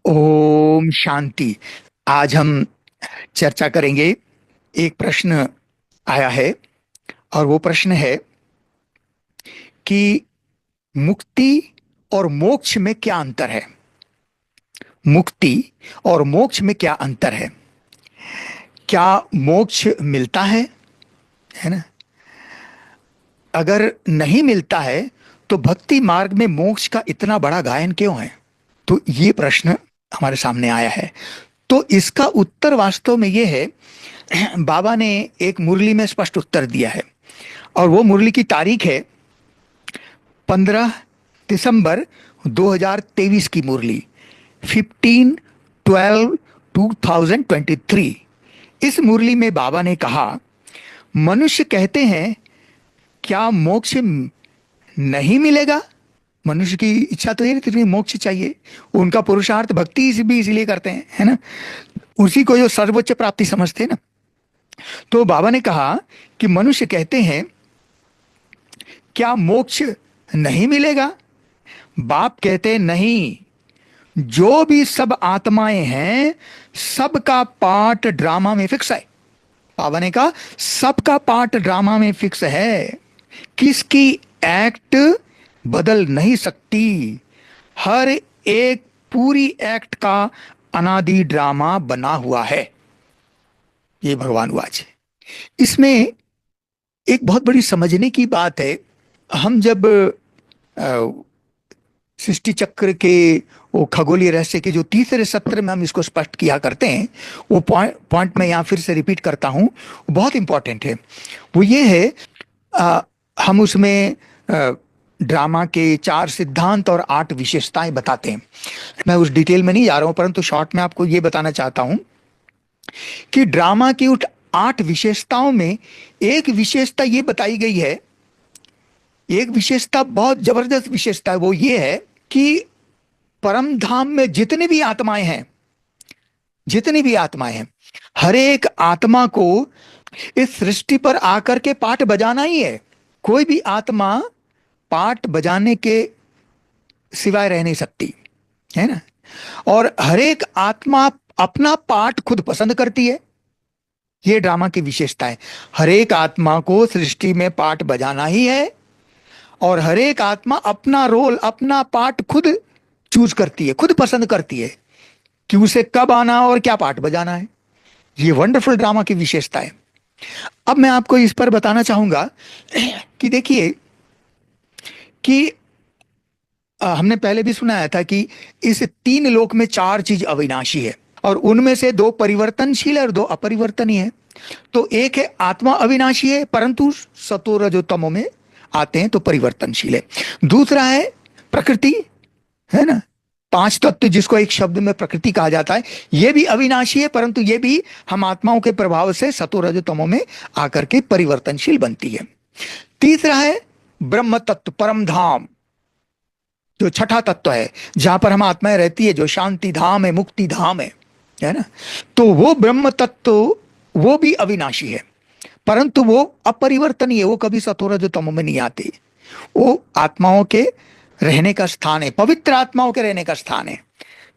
ओम शांति। आज हम चर्चा करेंगे। एक प्रश्न आया है और वो प्रश्न है कि मुक्ति और मोक्ष में क्या अंतर है। मुक्ति और मोक्ष में क्या अंतर है? क्या मोक्ष मिलता है ना? अगर नहीं मिलता है तो भक्ति मार्ग में मोक्ष का इतना बड़ा गायन क्यों है? तो ये प्रश्न हमारे सामने आया है। तो इसका उत्तर वास्तव में ये है, बाबा ने एक मुरली में स्पष्ट उत्तर दिया है और वो मुरली की तारीख है 15 दिसंबर 2023 की मुरली, 15/12/2023। इस मुरली में बाबा ने कहा, मनुष्य कहते हैं क्या मोक्ष नहीं मिलेगा। मनुष्य की इच्छा तो ये रहती है मोक्ष चाहिए। उनका पुरुषार्थ भक्ति भी इसलिए करते हैं, है ना? उसी को जो सर्वोच्च प्राप्ति समझते हैं ना। तो बाबा ने कहा कि मनुष्य कहते हैं क्या मोक्ष नहीं मिलेगा। बाप कहते हैं नहीं, जो भी सब आत्माएं हैं सबका पार्ट ड्रामा में फिक्स है। बाबा ने कहा सबका पार्ट ड्रामा में फिक्स है, किसकी एक्ट बदल नहीं सकती। हर एक पूरी एक्ट का अनादि ड्रामा बना हुआ है। ये भगवान वाच है। इसमें एक बहुत बड़ी समझने की बात है। हम जब सृष्टि चक्र के वो खगोलीय रहस्य के जो तीसरे सत्र में हम इसको स्पष्ट किया करते हैं, वो पॉइंट मैं यहाँ फिर से रिपीट करता हूँ, वो बहुत इंपॉर्टेंट है। वो ये है, हम उसमें ड्रामा के 4 सिद्धांत और 8 विशेषताएं बताते हैं। मैं उस डिटेल में नहीं जा रहा हूं, परंतु शॉर्ट में आपको ये बताना चाहता हूं कि ड्रामा की उस 8 विशेषताओं में एक विशेषता ये बताई गई है, एक विशेषता बहुत जबरदस्त विशेषता है। वो ये है कि परम धाम में जितनी भी आत्माएं हैं, जितनी भी आत्माएं हैं, हर एक आत्मा को इस सृष्टि पर आकर के पाठ बजाना ही है। कोई भी आत्मा पाठ बजाने के सिवाय रह नहीं सकती, है ना? और हर एक आत्मा अपना पाठ खुद पसंद करती है। ये ड्रामा की विशेषता है। हर एक आत्मा को सृष्टि में पाठ बजाना ही है और हर एक आत्मा अपना रोल, अपना पाठ खुद चूज करती है, खुद पसंद करती है कि उसे कब आना और क्या पाठ बजाना है। ये वंडरफुल ड्रामा की विशेषता है। अब मैं आपको इस पर बताना चाहूंगा कि देखिए कि हमने पहले भी सुनाया था कि इस 3 लोक में 4 चीज अविनाशी है और उनमें से 2 परिवर्तनशील है और 2 अपरिवर्तनीय है। तो एक है आत्मा अविनाशी है, परंतु सतो रजो तमो में आते हैं तो परिवर्तनशील है। दूसरा है प्रकृति, है ना? 5 तत्व जिसको एक शब्द में प्रकृति कहा जाता है, ये भी अविनाशी है, परंतु ये भी हम आत्माओं के प्रभाव से सतो रजो तमो में आकर के परिवर्तनशील बनती है। तीसरा है ब्रह्म तत्व, परम धाम, जो छठा तत्व है, जहां पर हम आत्माएं रहती है, जो शांति धाम है, मुक्ति धाम है ना? तो वो ब्रह्म तत्व वो भी अविनाशी है, परंतु वो अपरिवर्तनीय है। वो कभी सतो रजो तमो में नहीं आती। वो आत्माओं के रहने का स्थान है, पवित्र आत्माओं के रहने का स्थान है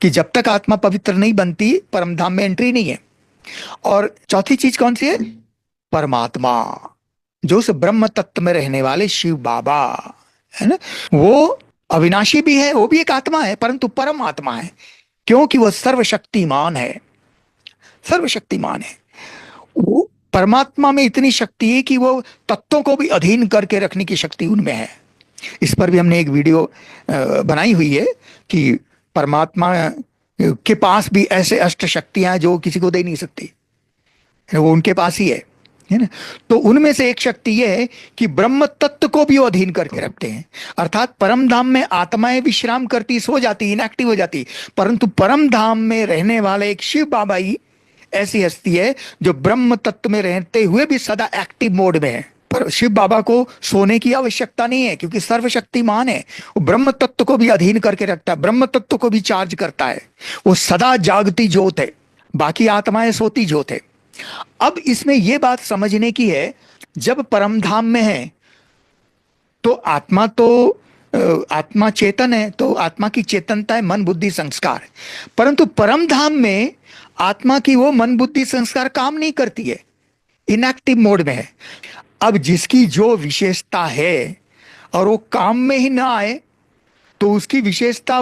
कि जब तक आत्मा पवित्र नहीं बनती परम धाम में एंट्री नहीं है। और चौथी चीज कौन सी है? परमात्मा, जो उस ब्रह्म तत्व में रहने वाले शिव बाबा, है ना? वो अविनाशी भी है, वो भी एक आत्मा है, परंतु परम आत्मा है, क्योंकि वह सर्वशक्तिमान है। सर्वशक्तिमान है वो। परमात्मा में इतनी शक्ति है कि वो तत्वों को भी अधीन करके रखने की शक्ति उनमें है। इस पर भी हमने एक वीडियो बनाई हुई है कि परमात्मा के पास भी ऐसे अष्ट शक्तियां हैं जो किसी को दे नहीं सकती, वो उनके पास ही है ना? तो उनमें से एक शक्ति यह है कि ब्रह्म तत्व को भी वो अधीन करके रखते हैं। अर्थात परम धाम में आत्माएं विश्राम करती, सो जाती, इनएक्टिव हो जाती, परंतु परम धाम में रहने वाले एक शिव बाबा ही ऐसी हस्ती है जो ब्रह्म तत्व में रहते हुए भी सदा एक्टिव मोड में है। पर शिव बाबा को सोने की आवश्यकता नहीं है, क्योंकि सर्वशक्तिमान है। वो ब्रह्म तत्व को भी अधीन करके रखता है, ब्रह्म तत्व को भी चार्ज करता है। वो सदा जागती ज्योत है, बाकी आत्माएं सोती ज्योत है। अब इसमें यह बात समझने की है, जब परम धाम में है तो आत्मा तो आत्मा चेतन है तो आत्मा की चेतनता है मन बुद्धि संस्कार, परंतु परम धाम में आत्मा की वो मन बुद्धि संस्कार काम नहीं करती है, इनएक्टिव मोड में है। अब जिसकी जो विशेषता है और वो काम में ही ना आए तो उसकी विशेषता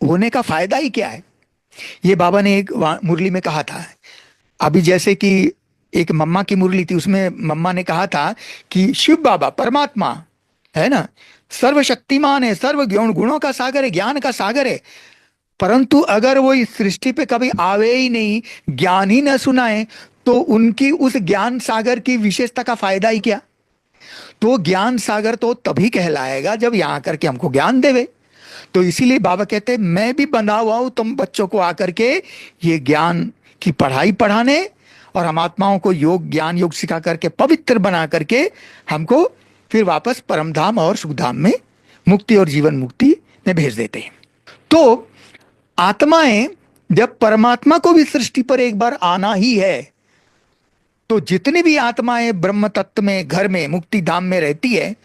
होने का फायदा ही क्या है? ये बाबा ने एक मुरली में कहा था। अभी जैसे कि एक मम्मा की मुरली थी, उसमें मम्मा ने कहा था कि शिव बाबा परमात्मा है ना, सर्वशक्तिमान है, सर्व गुणों का सागर है, ज्ञान का सागर है, परंतु अगर वो इस सृष्टि पे कभी आवे ही नहीं, ज्ञान ही न सुनाए, तो उनकी उस ज्ञान सागर की विशेषता का फायदा ही क्या? तो ज्ञान सागर तो तभी कहलाएगा जब यहां करके हमको ज्ञान देवे। तो इसीलिए बाबा कहते हैं मैं भी बना हुआ हूं तुम बच्चों को आकर के ये ज्ञान की पढ़ाई पढ़ाने, और हम आत्माओं को योग ज्ञान योग सिखा करके पवित्र बना करके हमको फिर वापस परमधाम और सुखधाम में मुक्ति और जीवन मुक्ति में भेज देते हैं। तो आत्माएं जब परमात्मा को भी सृष्टि पर एक बार आना ही है, तो जितनी भी आत्माएं ब्रह्म तत्व में घर में मुक्ति धाम में रहती है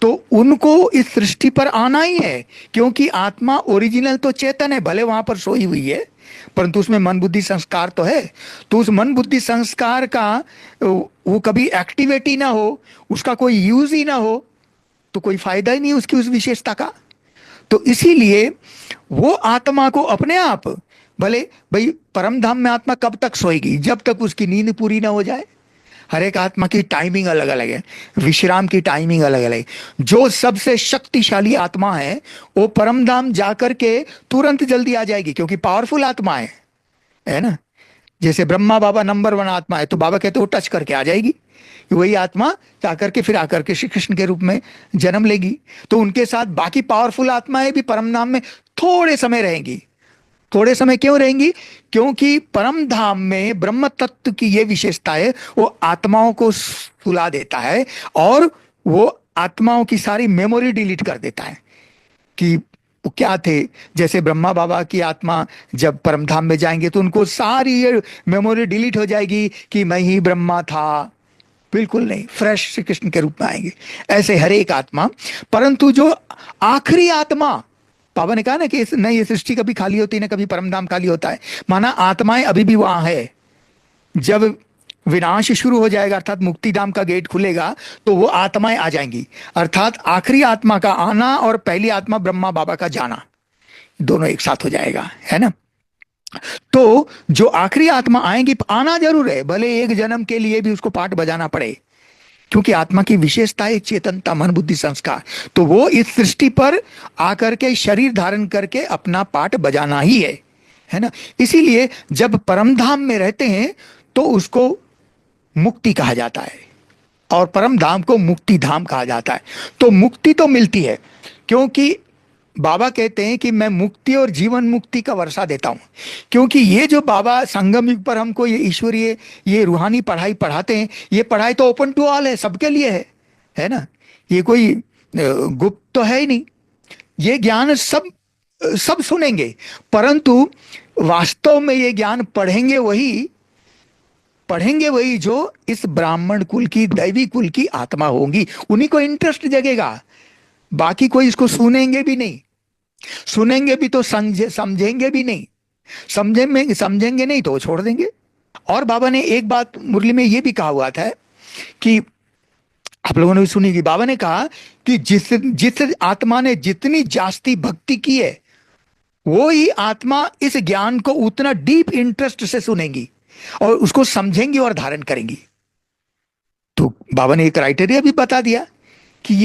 तो उनको इस सृष्टि पर आना ही है, क्योंकि आत्मा ओरिजिनल तो चेतन है, भले वहां पर सोई हुई है परंतु उसमें मन बुद्धि संस्कार तो है। तो उस मन बुद्धि संस्कार का वो कभी एक्टिविटी ना हो, उसका कोई यूज ही ना हो, तो कोई फायदा ही नहीं उसकी उस विशेषता का। तो इसीलिए वो आत्मा को अपने आप, भले भाई परम धाम में आत्मा कब तक सोएगी? जब तक उसकी नींद पूरी ना हो जाए। हर एक आत्मा की टाइमिंग अलग अलग है, विश्राम की टाइमिंग अलग अलग है। जो सबसे शक्तिशाली आत्मा है वो परम धाम जाकर के तुरंत जल्दी आ जाएगी, क्योंकि पावरफुल आत्मा है ना। जैसे ब्रह्मा बाबा नंबर 1 आत्मा है, तो बाबा कहते वो टच करके आ जाएगी, वही आत्मा जाकर के फिर आकर के श्री कृष्ण के रूप में जन्म लेगी। तो उनके साथ बाकी पावरफुल आत्माएं भी परम धाम में थोड़े समय रहेंगी। थोड़े समय क्यों रहेंगी? क्योंकि परम धाम में ब्रह्म तत्व की ये विशेषता है, वो आत्माओं को सुला देता है और वो आत्माओं की सारी मेमोरी डिलीट कर देता है कि वो क्या थे। जैसे ब्रह्मा बाबा की आत्मा जब परम धाम में जाएंगे तो उनको सारी ये मेमोरी डिलीट हो जाएगी कि मैं ही ब्रह्मा था। बिल्कुल नहीं, फ्रेश श्री कृष्ण के रूप में आएंगे। ऐसे हर एक आत्मा, परंतु जो आखिरी आत्मा, बाबा ने कहा ना कि न ये सृष्टि कभी खाली होती न कभी परमधाम खाली होता है, माना आत्माएं अभी भी वहां है। जब विनाश शुरू हो जाएगा अर्थात मुक्तिधाम का गेट खुलेगा तो वो आत्माएं आ जाएंगी, अर्थात आखिरी आत्मा का आना और पहली आत्मा ब्रह्मा बाबा का जाना दोनों एक साथ हो जाएगा, है ना। तो जो आखिरी आत्मा आएंगी, आना जरूर है, भले एक जन्म के लिए भी उसको पाठ बजाना पड़े, क्योंकि आत्मा की विशेषता है चेतनता मन बुद्धि संस्कार। तो वो इस सृष्टि पर आकर के शरीर धारण करके अपना पाठ बजाना ही है ना। इसीलिए जब परमधाम में रहते हैं तो उसको मुक्ति कहा जाता है और परम धाम को मुक्ति धाम कहा जाता है। तो मुक्ति तो मिलती है, क्योंकि बाबा कहते हैं कि मैं मुक्ति और जीवन मुक्ति का वर्षा देता हूं। क्योंकि ये जो बाबा संगम युग पर हमको ये ईश्वरीय ये रूहानी पढ़ाई पढ़ाते हैं, ये पढ़ाई तो ओपन टू ऑल है, सबके लिए है ना। ये कोई गुप्त तो है ही नहीं, ये ज्ञान सब सुनेंगे, परंतु वास्तव में ये ज्ञान पढ़ेंगे वही जो इस ब्राह्मण कुल की दैवी कुल की आत्मा होंगी, उन्हीं को इंटरेस्ट जगेगा। बाकी कोई इसको सुनेंगे भी नहीं, सुनेंगे भी तो समझेंगे भी नहीं, समझेंगे नहीं तो वो छोड़ देंगे। और बाबा ने एक बात मुरली में ये भी कहा हुआ था कि आप लोगों ने भी सुनी कि बाबा ने कहा कि जिस आत्मा ने जितनी जास्ती भक्ति की है वो ही आत्मा इस ज्ञान को उतना डीप इंटरेस्ट से सुनेंगी और उसको समझेंगी और धारण करेंगी। तो बाबा ने एक क्राइटेरिया भी बता दिया कि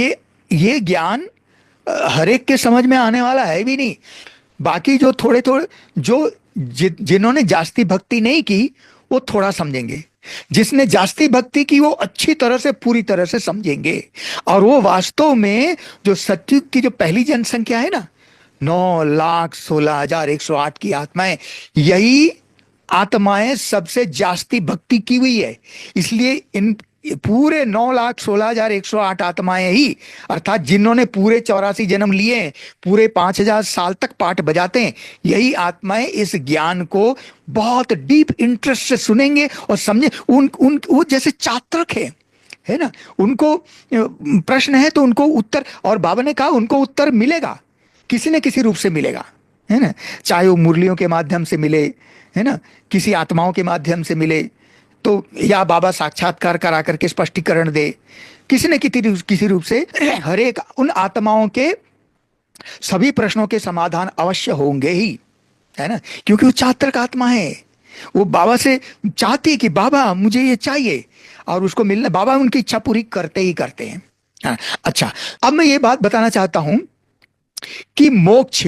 ये ज्ञान हर एक के समझ में आने वाला है भी नहीं। बाकी जो थोड़े जो जिन्होंने जास्ती भक्ति नहीं की वो थोड़ा समझेंगे, जिसने जास्ती भक्ति की वो अच्छी तरह से पूरी तरह से समझेंगे। और वो वास्तव में जो सतयुग की जो पहली जनसंख्या है ना, 9,16,108 की आत्माएं, यही आत्माएं सबसे जास्ती भक्ति की हुई है। इसलिए इन पूरे 9,16,108 आत्माएं ही, अर्थात जिन्होंने पूरे 84 जन्म लिए हैं, पूरे 5,000 साल तक पाठ बजाते हैं, यही आत्माएं इस ज्ञान को बहुत डीप इंटरेस्ट से सुनेंगे और समझे। वो जैसे चात्रक है, है ना। उनको प्रश्न है तो उनको उत्तर, और बाबा ने कहा उनको उत्तर मिलेगा, किसी न किसी रूप से मिलेगा, है ना। चाहे वो मुरलियों के माध्यम से मिले, है ना, किसी आत्माओं के माध्यम से मिले, तो या बाबा साक्षात्कार करा करके स्पष्टीकरण दे, किसी न किसी रूप से हर एक उन आत्माओं के सभी प्रश्नों के समाधान अवश्य होंगे ही, है ना। क्योंकि वो चात्रक आत्मा है, वो बाबा से चाहती है कि बाबा मुझे ये चाहिए, और उसको मिलना, बाबा उनकी इच्छा पूरी करते ही करते हैं। हाँ, अच्छा, अब मैं ये बात बताना चाहता हूं कि मोक्ष,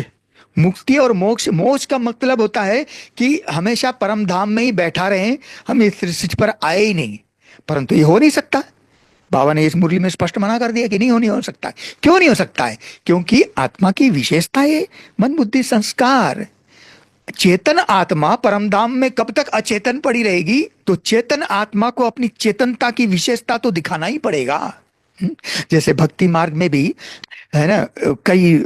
मुक्ति और मोक्ष, मोक्ष का मतलब होता है कि हमेशा परम धाम में ही बैठा रहे, हम इस सृष्टि पर आए ही नहीं। परंतु ये हो नहीं सकता, बाबा ने इस मुरली में स्पष्ट मना कर दिया कि नहीं हो सकता है। क्यों नहीं हो सकता है? क्योंकि आत्मा की विशेषता है मन बुद्धि संस्कार। चेतन आत्मा परमधाम में कब तक अचेतन पड़ी रहेगी? तो चेतन आत्मा को अपनी चेतनता की विशेषता तो दिखाना ही पड़ेगा। जैसे भक्ति मार्ग में भी, है ना, कई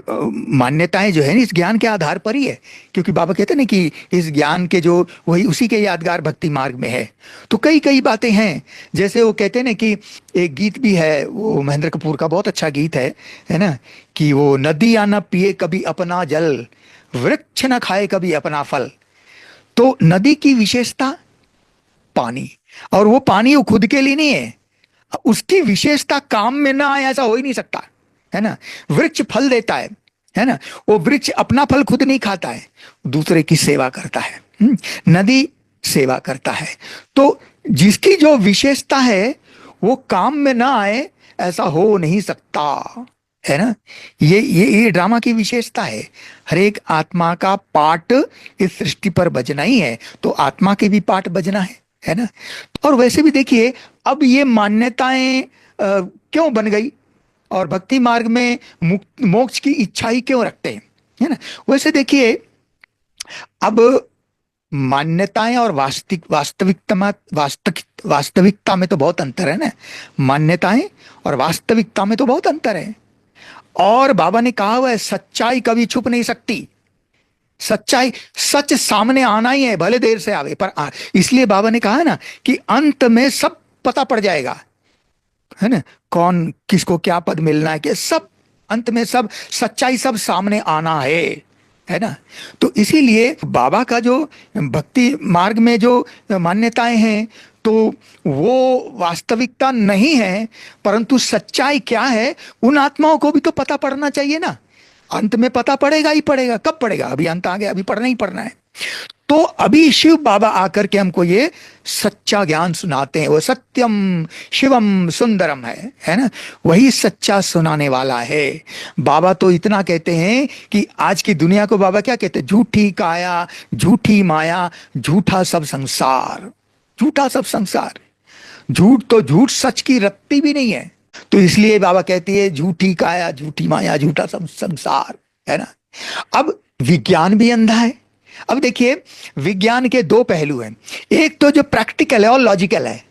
मान्यताएं जो है इस ज्ञान के आधार पर ही है, क्योंकि बाबा कहते हैं ना कि इस ज्ञान के जो वही उसी के यादगार भक्ति मार्ग में है। तो कई कई बातें हैं, जैसे वो कहते हैं ना कि एक गीत भी है, वो महेंद्र कपूर का बहुत अच्छा गीत है ना, कि वो नदी या न पिए कभी अपना जल, वृक्ष न खाए कभी अपना फल। तो नदी की विशेषता पानी, और वो पानी वो खुद के लिए नहीं है, उसकी विशेषता काम में ना आए ऐसा हो ही नहीं सकता, है ना। वृक्ष फल देता है ना, वो वृक्ष अपना फल खुद नहीं खाता है, दूसरे की सेवा करता है। नदी सेवा करता है, तो जिसकी जो विशेषता है वो काम में ना आए ऐसा हो नहीं सकता, है ना। ये ड्रामा की विशेषता है। हर एक आत्मा का पाठ इस सृष्टि पर बजना ही है, तो आत्मा के भी पाठ बजना है ना। और वैसे भी देखिए, अब ये मान्यताएं क्यों बन गई, और भक्ति मार्ग में मोक्ष की इच्छा ही क्यों रखते हैं, है ना। वैसे देखिए, अब मान्यताएं और वास्तविकता में तो बहुत अंतर है ना। मान्यताएं और वास्तविकता में तो बहुत अंतर है। और बाबा ने कहा हुआ है, सच्चाई कभी छुप नहीं सकती, सच्चाई, सच सामने आना ही है, भले देर से आवे पर इसलिए बाबा ने कहा है ना कि अंत में सब पता पड़ जाएगा, है ना, कौन किसको क्या पद मिलना है, कि सब अंत में सब सच्चाई सब सामने आना है ना। तो इसीलिए बाबा का जो भक्ति मार्ग में जो मान्यताएं हैं, तो वो वास्तविकता नहीं है, परंतु सच्चाई क्या है उन आत्माओं को भी तो पता पड़ना चाहिए ना। अंत में पता पड़ेगा ही पड़ेगा, कब पड़ेगा? अभी अंत आ गया, अभी पढ़ना ही पढ़ना है। तो अभी शिव बाबा आकर के हमको ये सच्चा ज्ञान सुनाते हैं, वो सत्यम शिवम सुंदरम है ना, वही सच्चा सुनाने वाला है। बाबा तो इतना कहते हैं कि आज की दुनिया को बाबा क्या कहते हैं? झूठी काया, झूठी माया, झूठा सब संसार, झूठा सब संसार। झूठ तो झूठ, सच की रत्ती भी नहीं है। तो इसलिए बाबा कहती है झूठी काया, झूठी माया, झूठा सब संसार, है ना। अब विज्ञान भी अंधा है। अब देखिए, विज्ञान के दो पहलू हैं, एक तो जो प्रैक्टिकल है और लॉजिकल है,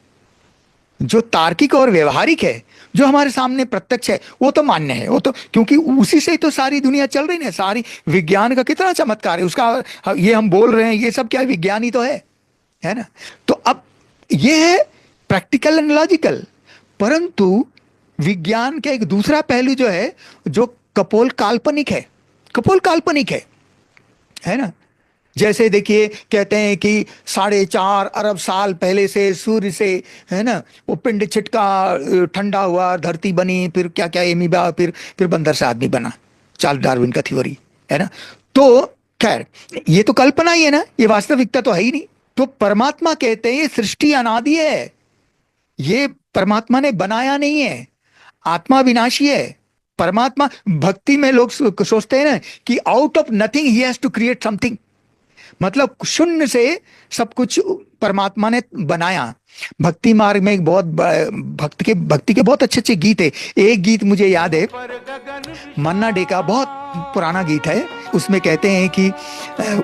जो तार्किक और व्यवहारिक है, जो हमारे सामने प्रत्यक्ष है, वो तो मान्य है, वो तो, क्योंकि उसी से तो सारी दुनिया चल रही है। सारी विज्ञान का कितना चमत्कार है उसका, ये हम बोल रहे हैं, ये सब क्या विज्ञान ही तो है ना। तो अब ये है प्रैक्टिकल एंड लॉजिकल, परंतु विज्ञान का एक दूसरा पहलू जो है, जो कपोल काल्पनिक है, कपोल काल्पनिक है ना। जैसे देखिए, कहते हैं कि 4.5 अरब साल पहले से सूर्य से, है ना, वो पिंड छिटका, ठंडा हुआ, धरती बनी, फिर क्या क्या एमीबा, फिर बंदर से आदमी बना, चार्ल्स डार्विन का थ्योरी, है ना। तो खैर, ये तो कल्पना ही है ना, ये वास्तविकता तो है ही नहीं। तो परमात्मा कहते हैं ये सृष्टि अनादि है, ये परमात्मा ने बनाया नहीं है, आत्मा विनाशी है। परमात्मा, भक्ति में लोग सोचते हैं ना कि out of nothing he has to create something, मतलब शून्य से सब कुछ परमात्मा ने बनाया। भक्ति मार्ग में एक बहुत भक्ति के बहुत अच्छे अच्छे गीत है। एक गीत मुझे याद है, मन्ना डे का बहुत पुराना गीत है, उसमें कहते हैं कि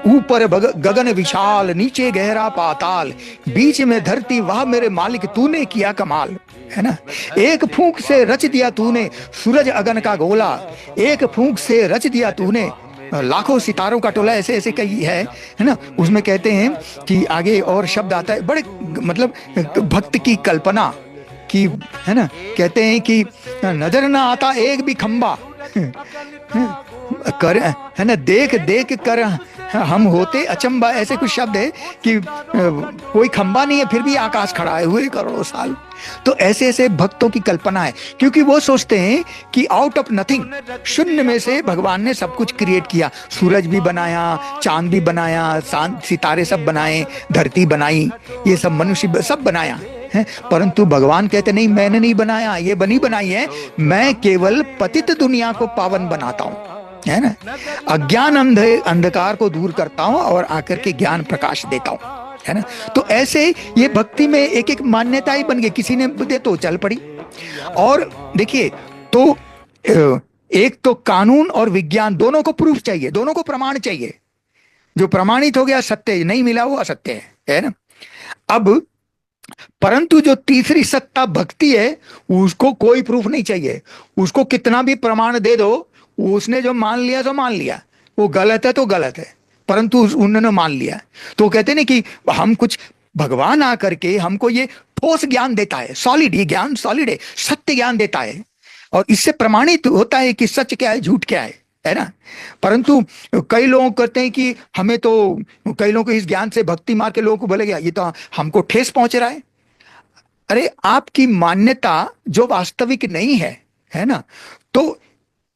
ऊपर गगन विशाल, नीचे गहरा पाताल, बीच में धरती, वाह मेरे मालिक तूने किया कमाल, है ना। एक फूंक से रच दिया तूने सूरज अगन का गोला, एक फूंक से रच दिया तूने लाखों सितारों का टोला, ऐसे ऐसे कई है ना। उसमें कहते हैं कि आगे और शब्द आता है, बड़े मतलब भक्त की कल्पना कि, है ना, कहते हैं कि नजर ना आता एक भी खंबा कर, है ना, देख देख कर हम होते अचंबा, ऐसे कुछ शब्द है कि कोई खंबा नहीं है फिर भी आकाश खड़ा है हुए करोड़ों साल। तो ऐसे ऐसे भक्तों की कल्पना है, क्योंकि वो सोचते हैं कि आउट ऑफ नथिंग, शून्य में से भगवान ने सब कुछ क्रिएट किया। सूरज भी बनाया, चांद भी बनाया, सितारे सब बनाए, धरती बनाई, ये सब मनुष्य सब बनाया है। परंतु भगवान कहते नहीं, मैंने नहीं बनाया, ये बनी बनाई है, मैं केवल पतित दुनिया को पावन बनाता हूं, है ना, अज्ञान अंधकार को दूर करता हूं और आकर के ज्ञान प्रकाश देता हूं, है ना। तो ऐसे ये भक्ति में एक एक मान्यता ही बन गई, किसी ने दे तो चल पड़ी। और देखिए, तो एक तो कानून और विज्ञान दोनों को प्रूफ चाहिए, दोनों को प्रमाण चाहिए। जो प्रमाणित हो गया सत्य, नहीं मिला वो असत्य है ना। अब परंतु जो तीसरी सत्ता भक्ति है, उसको कोई प्रूफ नहीं चाहिए, उसको कितना भी प्रमाण दे दो, उसने जो मान लिया तो मान लिया, वो गलत है तो गलत है, परंतु उन्होंने मान लिया। तो कहते ना कि हम कुछ, भगवान आकर के हमको ये ठोस ज्ञान देता है, सॉलिड, ये ज्ञान सॉलिड है, सत्य ज्ञान देता है, और इससे प्रमाणित होता है कि सच क्या है झूठ क्या है ना। परंतु कई लोग कहते हैं कि हमें तो, कई लोगों को इस ज्ञान से, भक्ति मार्ग के लोगों को बोले गया ये तो हमको ठेस पहुंच रहा है। अरे आपकी मान्यता जो वास्तविक नहीं है ना, तो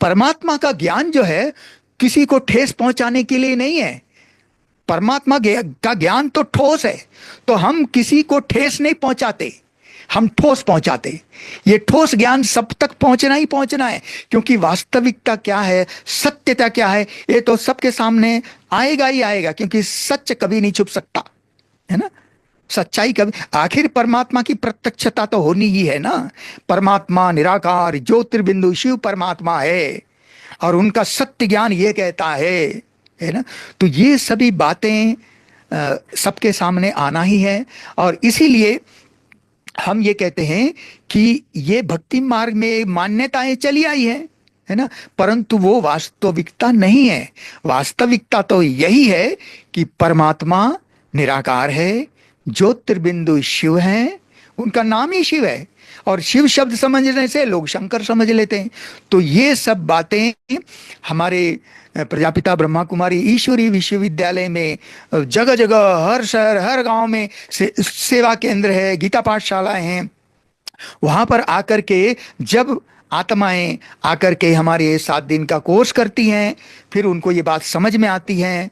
परमात्मा का ज्ञान जो है किसी को ठेस पहुंचाने के लिए नहीं है। परमात्मा का ज्ञान तो ठोस है, तो हम किसी को ठेस नहीं पहुंचाते, हम ठोस पहुंचाते। ये ठोस ज्ञान सब तक पहुंचना ही पहुंचना है, क्योंकि वास्तविकता क्या है, सत्यता क्या है, ये तो सबके सामने आएगा ही आएगा, क्योंकि सच कभी नहीं छुप सकता, है ना। सच्चाई कभी, आखिर परमात्मा की प्रत्यक्षता तो होनी ही है ना। परमात्मा निराकार ज्योतिर्बिंदु शिव परमात्मा है, और उनका सत्य ज्ञान ये कहता है ना। तो ये सभी बातें सबके सामने आना ही है, और इसीलिए हम ये कहते हैं कि ये भक्ति मार्ग में मान्यताएं चली आई है ना, परंतु वो वास्तविकता नहीं है। वास्तविकता तो यही है कि परमात्मा निराकार है, ज्योतिर्बिंदु शिव है, उनका नाम ही शिव है, और शिव शब्द समझने से लोग शंकर समझ लेते हैं। तो ये सब बातें हमारे प्रजापिता ब्रह्मा कुमारी ईश्वरी विश्वविद्यालय में जगह जगह, हर शहर हर गांव में सेवा केंद्र है, गीता पाठशालाएं हैं। वहां पर आकर के जब आत्माएं आकर के हमारे 7 दिन का कोर्स करती हैं, फिर उनको ये बात समझ में आती है,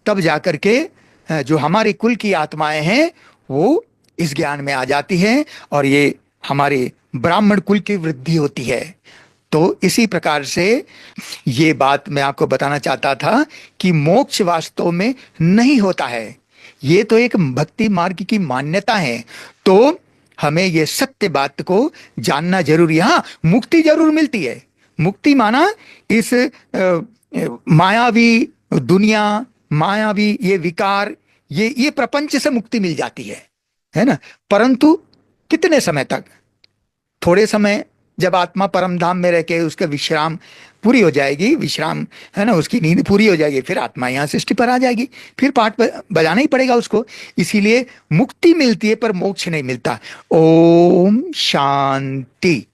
तब जाकर के जो हमारे कुल की आत्माएं हैं वो इस ज्ञान में आ जाती हैं, और ये हमारे ब्राह्मण कुल की वृद्धि होती है। तो इसी प्रकार से ये बात मैं आपको बताना चाहता था कि मोक्ष वास्तव में नहीं होता है, ये तो एक भक्ति मार्ग की मान्यता है। तो हमें ये सत्य बात को जानना जरूरी है। हाँ, मुक्ति जरूर मिलती है। मुक्ति माना इस मायावी दुनिया, मायावी ये विकार, ये प्रपंच से मुक्ति मिल जाती है ना। परंतु कितने समय तक? थोड़े समय, जब आत्मा परम धाम में रह के उसका विश्राम पूरी हो जाएगी, विश्राम है ना, उसकी नींद पूरी हो जाएगी, फिर आत्मा यहाँ सृष्टि पर आ जाएगी, फिर पाठ बजाना ही पड़ेगा उसको। इसीलिए मुक्ति मिलती है पर मोक्ष नहीं मिलता। ओम शांति।